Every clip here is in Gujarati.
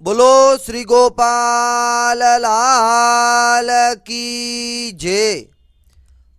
बोलो श्री गोपाल लाल की जय।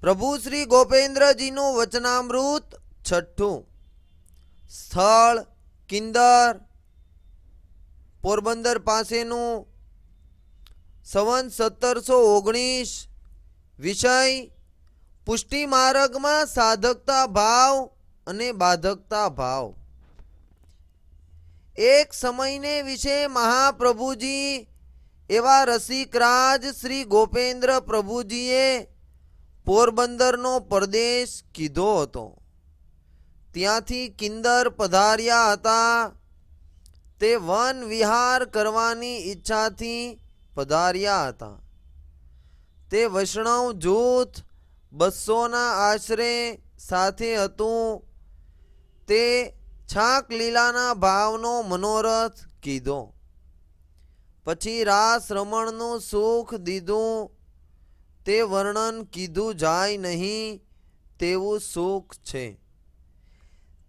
प्रभु श्री गोपेन्द्र जी नु वचनामृत छठू। स्थल किंदर पोरबंदर पासेनु संवत 1719। विषय पुष्टि मार्ग में साधकता भाव अने बाधकता भाव। एक समय ने विषे महाप्रभुजी एवा रसिकराज श्री गोपेन्द्र प्रभुजीए पोरबंदरनो प्रदेश कीधो हतो। त्यांथी किंदर पधार्या हता। ते वन विहार करवानी इच्छाथी पधार्या हता। ते वैष्णव जूथ 200 ना आश्रे साथे हतुं। ते छाक लीलाना भावनो मनोरथ कीधो। पछी रास रमणनु सुख दीधुं। ते वर्णन कीधुं जाय नहीं तेवुं सुख छे।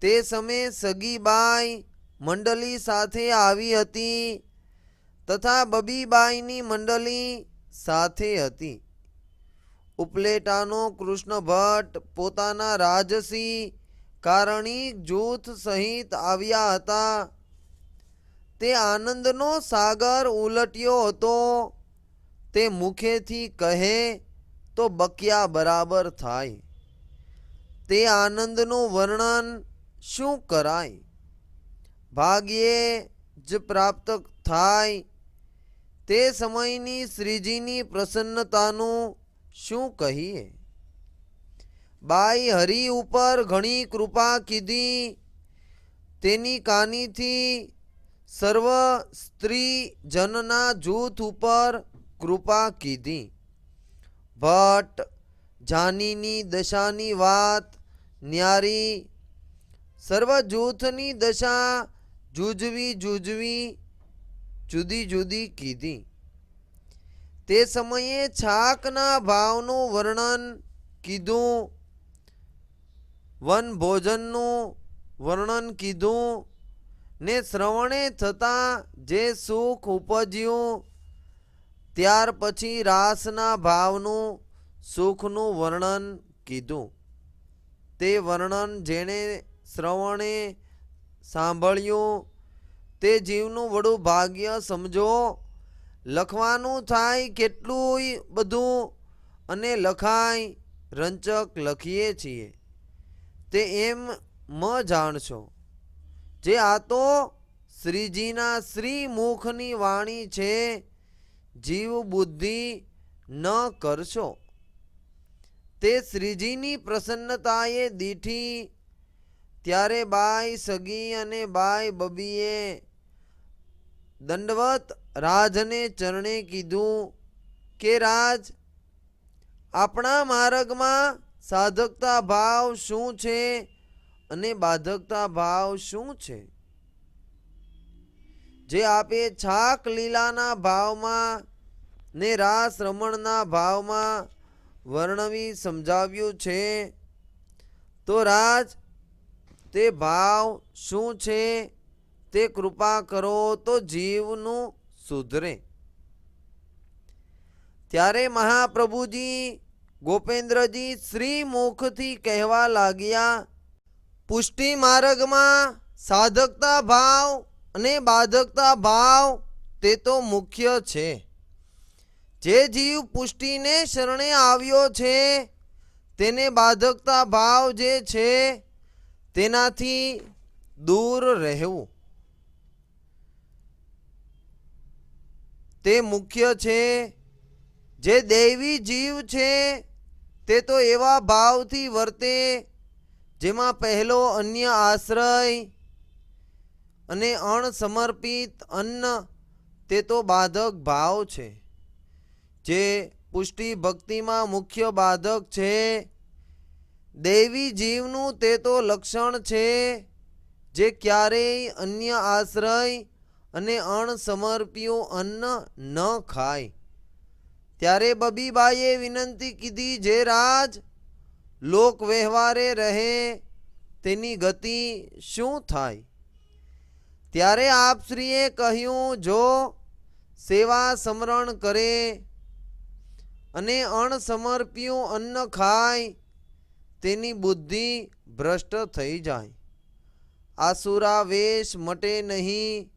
ते समय सगी बाई मंडली साथे आवी हती तथा बबीबाईनी मंडली साथे हती। उपलेटानो कृष्ण भट्ट पोताना राजसी कारणिक जूथ सहित आव्या हता। ते आनंदनो सागर उलट्यो हतो। ते मुखेथी कहे तो बकिया बराबर थाय। ते आनंदनु वर्णन शुं कराय। भाग्ये ज प्राप्त थाय। ते समयनी श्रीजीनी प्रसन्नतानु शुं कहीए। बाई हरि ऊपर घणी कृपा कीधी। तेनी कानी थी सर्व स्त्री जनना जूथ ऊपर कृपा कीधी। भट्ट जानीनी दशानी वात न्यारी। सर्व जूथनी दशा जूझवी जुदी जुदी कीधी। ते समये छाकना भावनु वर्णन कीधुं। वन भोजननु वर्णन कीधुं ने श्रवणे थता जे सुख उपज्युं। त्यार पछी रासना भावनु सुखनु वर्णन कीधुं। ते वर्णन जेणे श्रवणे सांभळ्युं ते जीवनु वडुं भाग्य समजो। लखवानुं थाय केटलुंय बधुं अने लखाय रंचक लखीए छीए। ते एम म जाणशो जे आ तो श्रीजीना श्रीमुखनी वाणी छे। जीव बुद्धि न करशो। ते श्रीजीनी प्रसन्नताए दीठी। त्यारे बाई सगी अने बाई बबीए दंडवत राजने चरणे कीधुं के राज आपणा मार्ग में साधकता भाव शुं छे अने बाधकता भाव शुं छे। जे आपे छाक लीलाना भाव में ने रास रमणना भाव में वर्णवी समझाव्युं छे तो राज ते भाव शुं छे ते कृपा करो तो जीवनु सुधरे। त्यारे महाप्रभुजी गोपेन्द्रजी श्रीमुख थी कहवा लाग्या। पुष्टि मार्ग में साधकता भाव अने बाधकता भाव ते तो मुख्य छे। जे जीव पुष्टि ने शरणे आव्यो छे तेने बाधकता भाव जे छे तेनाथी दूर रहेवुं ते मुख्य छे। जे देवी जीव छे ते तो एवा भावथी वर्ते जेमा पहलो अन्य आश्रय अने अणसमर्पित अन्न ते तो बाधक भाव छे। जे पुष्टि भक्ति में मुख्य बाधक छे। देवी जीवनु ते तो लक्षण छे जे क्यारेय अन्य आश्रय अने अणसमर्प्यु अन्न न खाय। त्यारे बबीबाईए विनंती कीधी जे राज लोक व्यवहारे रहे तेनी गति शुं थाय। ત્યારે આપશ્રીએ કહ્યું, જો સેવા સમરણ કરે અને અણસમર્પ્યું અન્ન ખાય તેની બુદ્ધિ ભ્રષ્ટ થઈ જાય. આસુરાવેશ મટે નહીં.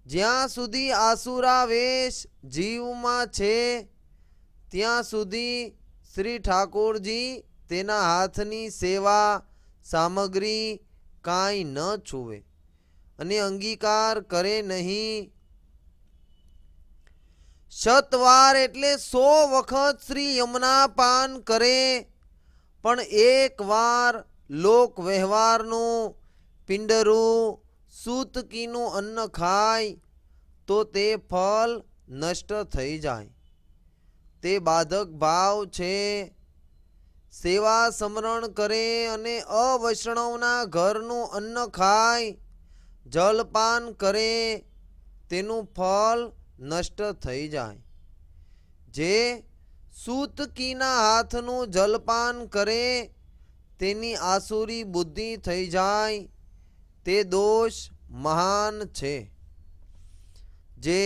જ્યાં સુધી આસુરાવેશ જીવમાં છે ત્યાં સુધી શ્રી ઠાકોરજી તેના હાથની સેવા સામગ્રી કાંઈ ન છૂવે અને અંગીકાર કરે નહીં. 100 વાર એટલે 100 વખત શ્રી યમુના પાન કરે પણ એક વાર લોક વ્યવહારનું પિંડરું સૂતકીનું અન્ન ખાય તો તે ફળ નષ્ટ થઈ જાય. તે બાધક ભાવ છે. સેવા સમરણ કરે અને અવૈષ્ણવના ઘરનું અન્ન ખાય, જલપાન કરે તેનું ફળ નષ્ટ થઈ જાય. જે સૂતકીના હાથનું જલપાન કરે તેની આસુરી બુદ્ધિ થઈ જાય તે દોષ મહાન છે. જે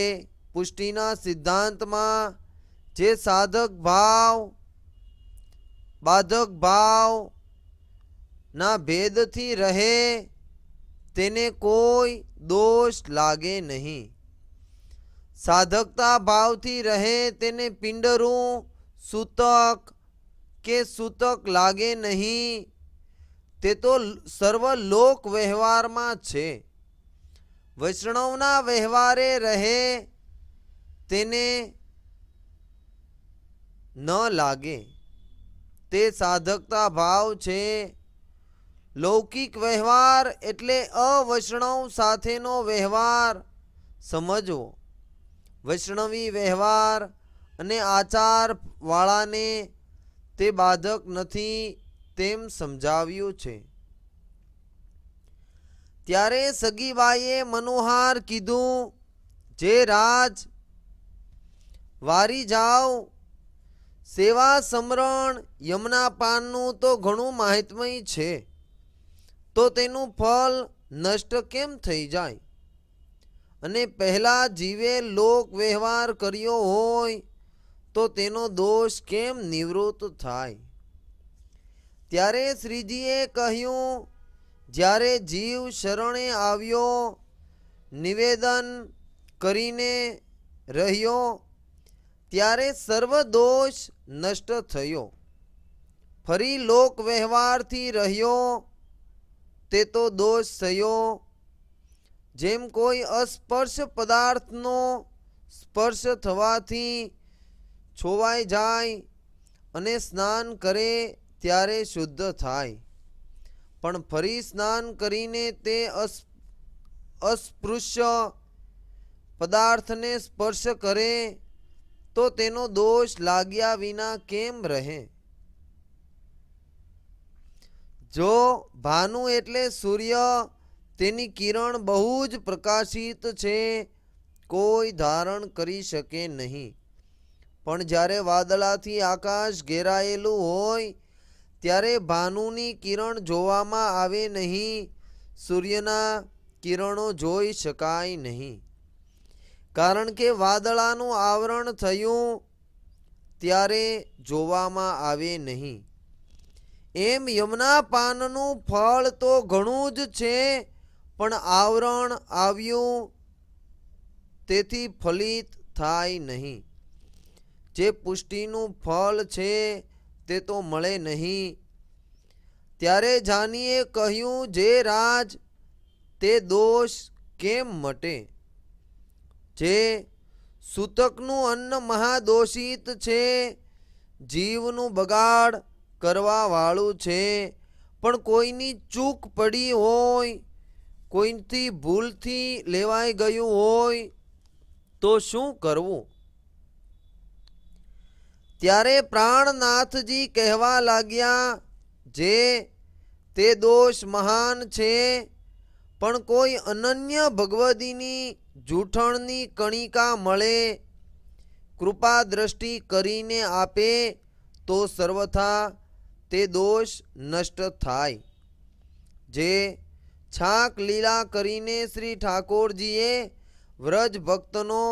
પુષ્ટિના સિદ્ધાંતમાં જે સાધક ભાવ બાધક ભાવ ના ભેદથી રહે તેને કોઈ દોષ લાગે નહીં. સાધકતા ભાવથી રહે તેને પિંડરું સૂતક કે સૂતક લાગે નહીં. તે તો સર્વ લોક વ્યવહારમાં છે. વૈષ્ણવના વ્યવહારે રહે તેને ન લાગે તે સાધકતા ભાવ છે. લૌકિક વ્યવહાર એટલે અવૈષ્ણવ સાથેનો વ્યવહાર સમજવો. વૈષ્ણવી વ્યવહાર અને આચાર વાળાને તે બાધક નથી તેમ સમજાવ્યું છે. ત્યારે સગીબાઈએ મનોહાર કીધું, જે રાજ વારી જાઓ. સેવા સમરણ યમુના પાનનું તો ઘણું મહાત્મય છે, તો તેનું ફળ નષ્ટ કેમ થઈ જાય? અને પહેલા જીવે લોક વ્યવહાર કર્યો હોય તો તેનો દોષ કેમ નિવૃત્ત થાય? ત્યારે શ્રીજીએ કહ્યું, જ્યારે જીવ શરણે આવ્યો, નિવેદન કરીને રહ્યો ત્યારે સર્વ દોષ નષ્ટ થયો. ફરી લોક વ્યવહારથી રહ્યો તે તો દોષ થયો. જેમ કોઈ અસ્પર્શ પદાર્થનો સ્પર્શ થવાથી છોવાઈ જાય અને સ્નાન કરે ત્યારે શુદ્ધ થાય, પણ ફરી સ્નાન કરીને તે અસ્પૃશ્ય પદાર્થને સ્પર્શ કરે તો તેનો દોષ લાગ્યા વિના કેમ રહે? જો ભાનુ એટલે સૂર્ય, તેની કિરણ બહુ જ પ્રકાશિત છે, કોઈ ધારણ કરી શકે નહીં. પણ જ્યારે વાદળાથી આકાશ ઘેરાયેલું હોય ત્યારે ભાનુની કિરણ જોવામાં આવે નહીં. સૂર્યના કિરણો જોઈ શકાય નહીં, કારણ કે વાદળાનું આવરણ થયું ત્યારે જોવામાં આવે નહીં. એમ યમુના પાનનું ફળ તો ઘણું જ છે, પણ આવરણ આવ્યું તેથી ફલિત થાય નહીં. જે પુષ્ટિનું ફળ છે તે તો મળે નહીં. ત્યારે જાનીએ કહ્યું, જે રાજ તે દોષ કેમ મટે? જે સૂતકનું અન્ન મહાદોષિત છે, જીવનું બગાડ કરવા વાળું છે, પણ કોઈની ચૂક પડી હોય, કોઈથી ભૂલથી લેવાઈ ગયું હોય તો શું કરવું? ત્યારે પ્રાણનાથજી કહેવા લાગ્યા, જે તે દોષ મહાન છે, પણ કોઈ અનન્ય ભગવદીની જૂઠણની કણિકા મળે, કૃપા દ્રષ્ટિ કરીને આપે તો સર્વથા તે દોષ નષ્ટ થાય. જે છાક લીલા કરીને શ્રી ઠાકોરજીએ વ્રજ ભક્તનો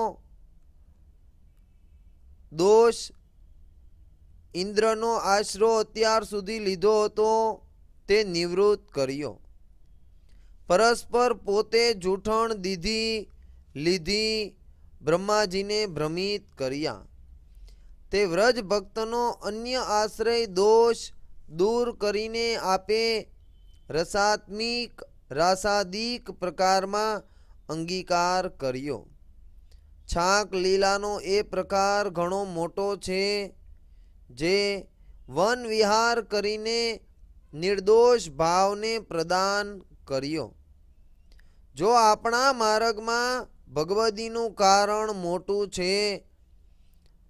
દોષ ઇન્દ્રનો આશરો અત્યાર સુધી લીધો હતો તે નિવૃત્ત કર્યો. પરસ્પર પોતે જૂઠણ લીધી બ્રહ્માજીને ભ્રમિત કર્યા. તે વ્રજ ભક્તનો અન્ય આશ્રય દોષ દૂર કરીને આપે રાસાદિક પ્રકારમાં અંગીકાર કર્યો. છાક લીલાનો એ પ્રકાર ઘણો મોટો છે જે વન વિહાર કરીને નિર્દોષ ભાવને પ્રદાન કર્યો. જો આપણા માર્ગમાં ભગવદીનું કારણ મોટું છે,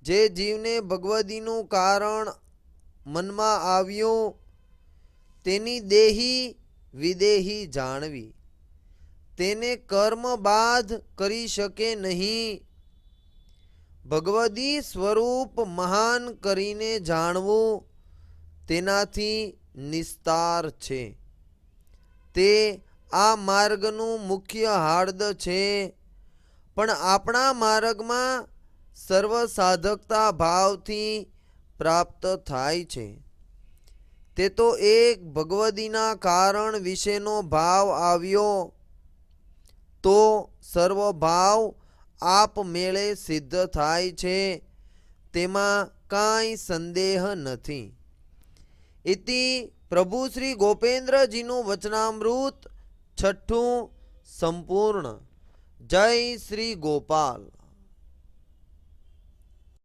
જે જીવને ભગવદીનું કારણ મનમાં આવ્યું તેની દેહી વિદેહી જાણવી, તેને કર્મ બાધ કરી શકે નહીં. ભગવદી સ્વરૂપ મહાન કરીને જાણવું તેનાથી નિસ્તાર છે. તે આ માર્ગનું મુખ્ય હાર્દ છે. પણ આપણા માર્ગમાં સર્વસાધકતા ભાવથી પ્રાપ્ત થાય છે. તે તો એક ભગવદીના કારણ વિશેનો ભાવ આવ્યો તો સર્વ ભાવ આપમેળે સિદ્ધ થાય છે, તેમાં કાંઈ સંદેહ નથી. ઇતિ પ્રભુ શ્રી ગોપેન્દ્રજીનું વચનામૃત છઠ્ઠું સંપૂર્ણ. જય શ્રી ગોપાલ.